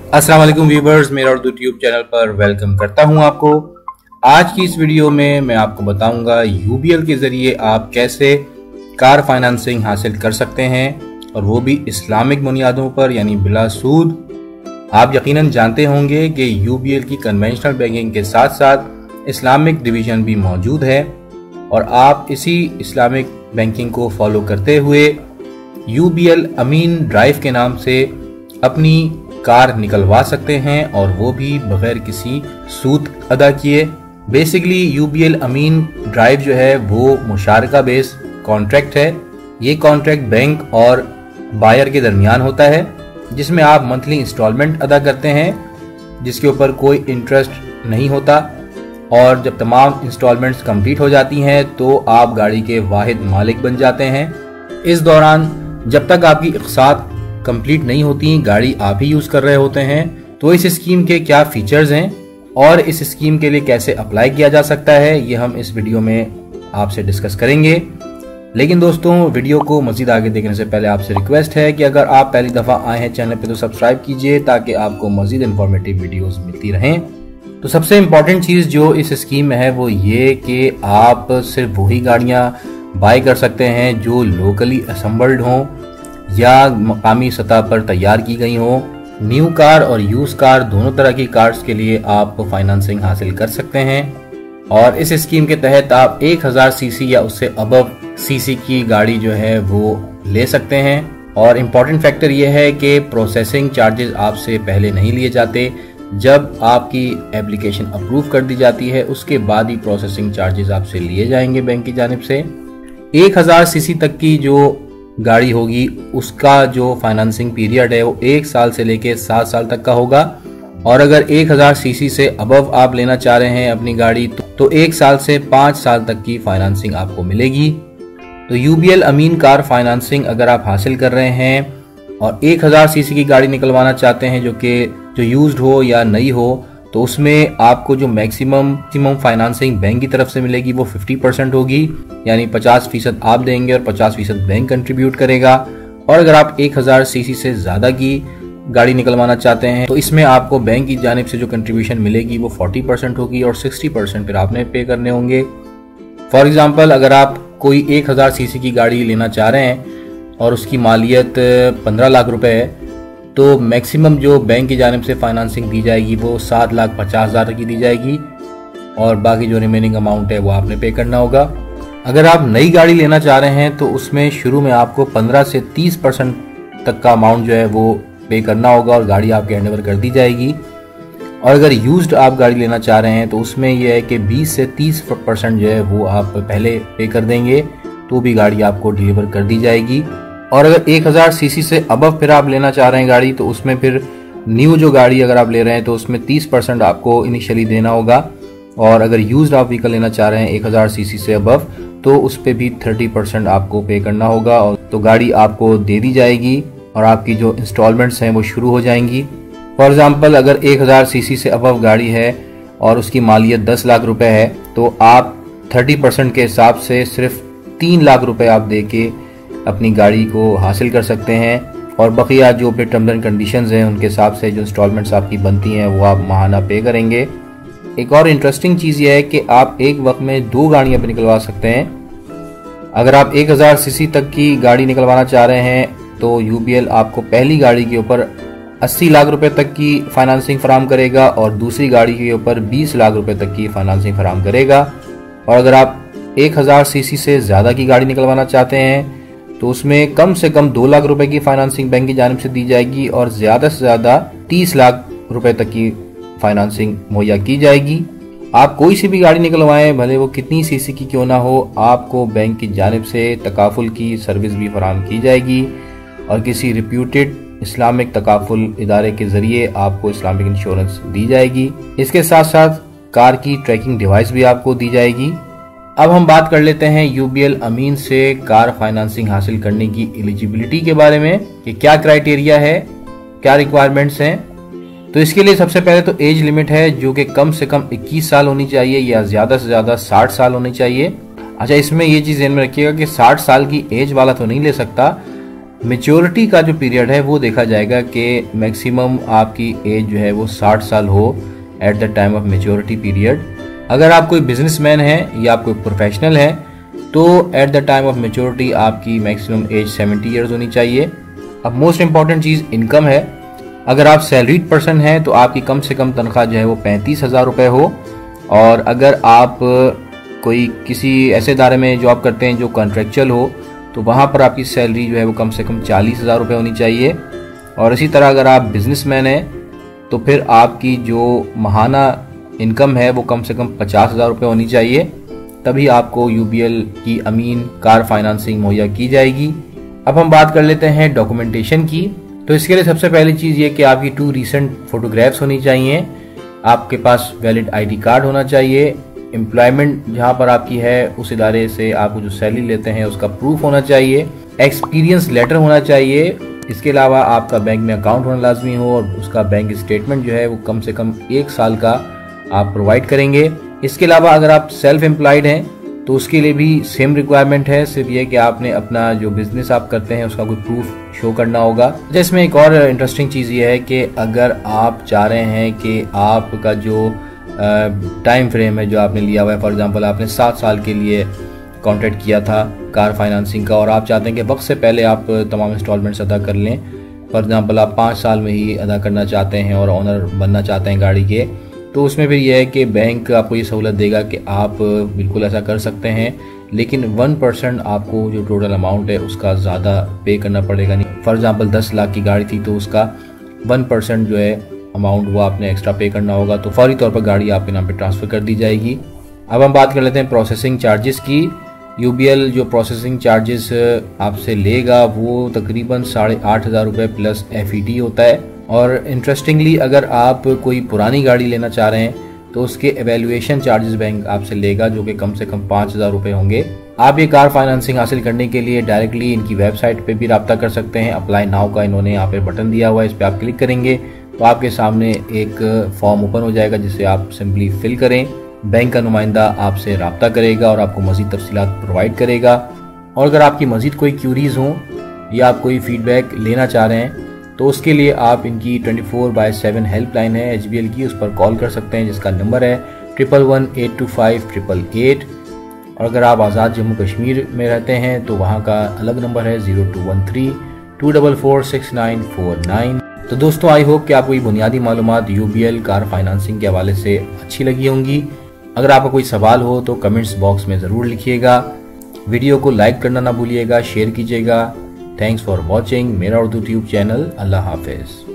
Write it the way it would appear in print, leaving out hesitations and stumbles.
अस्सलाम वालेकुम व्यूवर्स, मेरा उर्दू ट्यूब चैनल पर वेलकम करता हूं आपको। आज की इस वीडियो में मैं आपको बताऊंगा यूबीएल के जरिए आप कैसे कार फाइनेंसिंग हासिल कर सकते हैं, और वो भी इस्लामिक बुनियादों पर यानी बिला सूद। आप यकीनन जानते होंगे कि यूबीएल की कन्वेंशनल बैंकिंग के साथ साथ इस्लामिक डिवीजन भी मौजूद है, और आप इसी इस्लामिक बैंकिंग को फॉलो करते हुए यूबीएल अमीन ड्राइव के नाम से अपनी कार निकलवा सकते हैं, और वो भी बगैर किसी सूद अदा किए। बेसिकली यूबीएल अमीन ड्राइव जो है वो मुशारका बेस कॉन्ट्रैक्ट है। ये कॉन्ट्रैक्ट बैंक और बायर के दरमियान होता है, जिसमें आप मंथली इंस्टॉलमेंट अदा करते हैं, जिसके ऊपर कोई इंटरेस्ट नहीं होता। और जब तमाम इंस्टॉलमेंट्स कंप्लीट हो जाती हैं तो आप गाड़ी के वाहिद मालिक बन जाते हैं। इस दौरान जब तक आपकी इक़सात कंप्लीट नहीं होती, गाड़ी आप ही यूज कर रहे होते हैं। तो इस स्कीम के क्या फीचर्स हैं और इस स्कीम के लिए कैसे अप्लाई किया जा सकता है, ये हम इस वीडियो में आपसे डिस्कस करेंगे। लेकिन दोस्तों, वीडियो को मजीद आगे देखने से पहले आपसे रिक्वेस्ट है कि अगर आप पहली दफा आए हैं चैनल पे तो सब्सक्राइब कीजिए, ताकि आपको मजीद इंफॉर्मेटिव वीडियोस मिलती रहें। तो सबसे इम्पोर्टेंट चीज जो इस स्कीम में है वो ये कि आप सिर्फ वही गाड़ियां बाय कर सकते हैं जो लोकली असेंबल्ड हों या मकामी सतह पर तैयार की गई हो। न्यू कार और यूज कार दोनों तरह की कार्स के लिए आप फाइनेंसिंग हासिल कर सकते हैं, और इस स्कीम के तहत आप 1000 सीसी या उससे अबव सीसी की गाड़ी जो है वो ले सकते हैं। और इम्पोर्टेंट फैक्टर ये है कि प्रोसेसिंग चार्जेस आपसे पहले नहीं लिए जाते। जब आपकी एप्लीकेशन अप्रूव कर दी जाती है उसके बाद ही प्रोसेसिंग चार्जेस आपसे लिए जाएंगे बैंक की जानिब से। 1000 सीसी तक की जो गाड़ी होगी उसका जो फाइनेंसिंग पीरियड है वो 1 साल से लेके 7 साल तक का होगा, और अगर 1000 सीसी से अबव आप लेना चाह रहे हैं अपनी गाड़ी तो 1 साल से 5 साल तक की फाइनेंसिंग आपको मिलेगी। तो यूबीएल अमीन कार फाइनेंसिंग अगर आप हासिल कर रहे हैं और 1000 सीसी की गाड़ी निकलवाना चाहते हैं जो यूज्ड हो या नई हो, तो उसमें आपको जो मैक्सिमम फाइनेंसिंग बैंक की तरफ से मिलेगी वो 50% होगी, यानी 50% आप देंगे और 50% बैंक कंट्रीब्यूट करेगा। और अगर आप 1000 सीसी से ज्यादा की गाड़ी निकलवाना चाहते हैं तो इसमें आपको बैंक की जानिब से जो कंट्रीब्यूशन मिलेगी वो 40% होगी, और 60% फिर आपने पे करने होंगे। फॉर एग्जाम्पल, अगर आप कोई 1000 सीसी की गाड़ी लेना चाह रहे हैं और उसकी मालियत 15 लाख रुपए है, तो मैक्सिमम जो बैंक की जानिब से फाइनेंसिंग दी जाएगी वो 7,50,000 की दी जाएगी, और बाकी जो रिमेनिंग अमाउंट है वो आपने पे करना होगा। अगर आप नई गाड़ी लेना चाह रहे हैं तो उसमें शुरू में आपको 15 से 30% तक का अमाउंट जो है वो पे करना होगा, और गाड़ी आपके हैंडओवर कर दी जाएगी। और अगर यूज्ड आप गाड़ी लेना चाह रहे हैं तो उसमें यह है कि 20 से 30% जो है वो आप पहले पे कर देंगे तो भी गाड़ी आपको डिलीवर कर दी जाएगी। और अगर 1000 सीसी से अबव फिर आप लेना चाह रहे हैं गाड़ी, तो उसमें फिर न्यू जो गाड़ी अगर आप ले रहे हैं तो उसमें 30% आपको इनिशियली देना होगा, और अगर यूज्ड आप व्हीकल लेना चाह रहे हैं 1000 सीसी से अबव तो उस पर भी 30% आपको पे करना होगा, और तो गाड़ी आपको दे दी जाएगी और आपकी जो इंस्टॉलमेंट्स हैं वो शुरू हो जाएंगी। फॉर एग्जाम्पल, अगर 1000 सीसी से अबव गाड़ी है और उसकी मालियत 10 लाख रुपए है, तो आप 30% के हिसाब से सिर्फ 3 लाख रुपए आप दे के अपनी गाड़ी को हासिल कर सकते हैं, और बकिया जो पे टर्म्स एंड कंडीशंस हैं उनके हिसाब से जो इंस्टॉलमेंट्स आपकी बनती हैं वो आप माहाना पे करेंगे। एक और इंटरेस्टिंग चीज़ ये है कि आप एक वक्त में 2 गाड़ियां भी निकलवा सकते हैं। अगर आप 1000 सीसी तक की गाड़ी निकलवाना चाह रहे हैं तो यूबीएल आपको पहली गाड़ी के ऊपर 80 लाख रुपए तक की फाइनेंसिंग फराम करेगा, और दूसरी गाड़ी के ऊपर 20 लाख रुपए तक की फाइनेंसिंग फराम करेगा। और अगर आप 1000 सीसी से ज़्यादा की गाड़ी निकलवाना चाहते हैं तो उसमें कम से कम 2 लाख रुपए की फाइनेंसिंग बैंक की जानिब से दी जाएगी, और ज़्यादा से ज़्यादा 30 लाख रुपए तक की फाइनेंसिंग मुहैया की जाएगी। आप कोई सी भी गाड़ी निकलवाएं, भले वो कितनी सीसी की क्यों ना हो, आपको बैंक की जानिब से तकाफुल की सर्विस भी फराम की जाएगी, और किसी रिप्यूटेड इस्लामिक तकाफुल इदारे के जरिए आपको इस्लामिक इंश्योरेंस दी जाएगी। इसके साथ साथ कार की ट्रैकिंग डिवाइस भी आपको दी जाएगी। अब हम बात कर लेते हैं यूबीएल अमीन से कार फाइनेंसिंग हासिल करने की एलिजिबिलिटी के बारे में, कि क्या क्राइटेरिया है, क्या रिक्वायरमेंट्स हैं। तो इसके लिए सबसे पहले तो एज लिमिट है, जो कि कम से कम 21 साल होनी चाहिए, या ज्यादा से ज्यादा 60 साल होनी चाहिए। अच्छा, इसमें ये चीज ध्यान में रखिएगा कि 60 साल की एज वाला तो नहीं ले सकता, मेच्योरिटी का जो पीरियड है वो देखा जाएगा कि मैक्सिमम आपकी एज जो है वो 60 साल हो at the time of maturity period. अगर आप कोई बिजनेसमैन है या आप कोई प्रोफेशनल है तो at the time of maturity आपकी मैक्सिमम एज 70 ईयर्स होनी चाहिए। अब मोस्ट इंपॉर्टेंट चीज़ इनकम है। अगर आप सैलरीड पर्सन हैं तो आपकी कम से कम तनख्वाह जो है वो 35,000 रुपये हो, और अगर आप कोई किसी ऐसे इदारे में जॉब करते हैं जो कॉन्ट्रेक्चुअल हो तो वहाँ पर आपकी सैलरी जो है वो कम से कम 40,000 रुपये होनी चाहिए। और इसी तरह अगर आप बिजनेसमैन हैं तो फिर आपकी जो माहाना इनकम है वो कम से कम 50,000 रुपये होनी चाहिए, तभी आपको यूबीएल की अमीन कार फाइनेंसिंग मुहैया की जाएगी। अब हम बात कर लेते हैं डॉक्यूमेंटेशन की। तो इसके लिए सबसे पहली चीज़ ये कि आपकी 2 रीसेंट फोटोग्राफ्स होनी चाहिए, आपके पास वैलिड आईडी कार्ड होना चाहिए, एम्प्लॉयमेंट जहाँ पर आपकी है उस इदारे से आपको जो सैलरी लेते हैं उसका प्रूफ होना चाहिए, एक्सपीरियंस लेटर होना चाहिए। इसके अलावा आपका बैंक में अकाउंट होना लाजमी हो और उसका बैंक स्टेटमेंट जो है वो कम से कम 1 साल का आप प्रोवाइड करेंगे। इसके अलावा अगर आप सेल्फ एम्प्लॉयड हैं तो उसके लिए भी सेम रिक्वायरमेंट है, सिर्फ ये कि आपने अपना जो बिजनेस आप करते हैं उसका कोई प्रूफ शो करना होगा। जिसमें एक और इंटरेस्टिंग चीज़ ये है कि अगर आप चाह रहे हैं कि आपका जो टाइम फ्रेम है जो आपने लिया हुआ है, फॉर एग्जांपल आपने 7 साल के लिए कॉन्ट्रैक्ट किया था कार फाइनेंसिंग का और आप चाहते हैं कि वक्त से पहले आप तमाम इंस्टॉलमेंट्स अदा कर लें, फॉर एग्जांपल आप 5 साल में ही अदा करना चाहते हैं और ओनर बनना चाहते हैं गाड़ी के, तो उसमें फिर यह है कि बैंक आपको ये सहूलत देगा कि आप बिल्कुल ऐसा कर सकते हैं, लेकिन 1% आपको जो टोटल अमाउंट है उसका ज़्यादा पे करना पड़ेगा। नहीं, फॉर एग्जांपल 10 लाख की गाड़ी थी तो उसका 1% जो है अमाउंट वो आपने एक्स्ट्रा पे करना होगा, तो फौरी तौर पर गाड़ी आपके नाम पे ट्रांसफ़र कर दी जाएगी। अब हम बात कर लेते हैं प्रोसेसिंग चार्जेस की। यूबीएल जो प्रोसेसिंग चार्जेस आपसे लेगा वो तकरीबन 8,500 रुपये प्लस एफईडी होता है। और इंटरेस्टिंगली अगर आप कोई पुरानी गाड़ी लेना चाह रहे हैं तो उसके एवेल्युएशन चार्जेस बैंक आपसे लेगा जो कि कम से कम 5,000 रुपये होंगे। आप ये कार फाइनेंसिंग हासिल करने के लिए डायरेक्टली इनकी वेबसाइट पे भी रब्ता कर सकते हैं। अप्लाई नाउ का इन्होंने यहाँ पे बटन दिया हुआ है, इस पर आप क्लिक करेंगे तो आपके सामने एक फॉर्म ओपन हो जाएगा जिसे आप सिंपली फिल करें। बैंक का नुमाइंदा आपसे रब्ता करेगा और आपको मज़ीद तफसीलात प्रोवाइड करेगा। और अगर आपकी मज़ीद कोई क्यूरीज हों या आप कोई फीडबैक लेना चाह रहे हैं तो उसके लिए आप इनकी 24/7 हेल्पलाइन है एचबीएल की, उस पर कॉल कर सकते हैं जिसका नंबर है 1118258888। और अगर आप आज़ाद जम्मू कश्मीर में रहते हैं तो वहाँ का अलग नंबर है 0213-244-6949। तो दोस्तों आई होप कि आपको ये बुनियादी मालूमात यूबीएल कार फाइनेंसिंग के हवाले से अच्छी लगी होंगी। अगर आपका कोई सवाल हो तो कमेंट्स बॉक्स में ज़रूर लिखिएगा। वीडियो को लाइक करना ना भूलिएगा, शेयर कीजिएगा। थैंक्स फॉर वॉचिंग मेरा उर्दू ट्यूब चैनल। अल्लाह हाफिज़।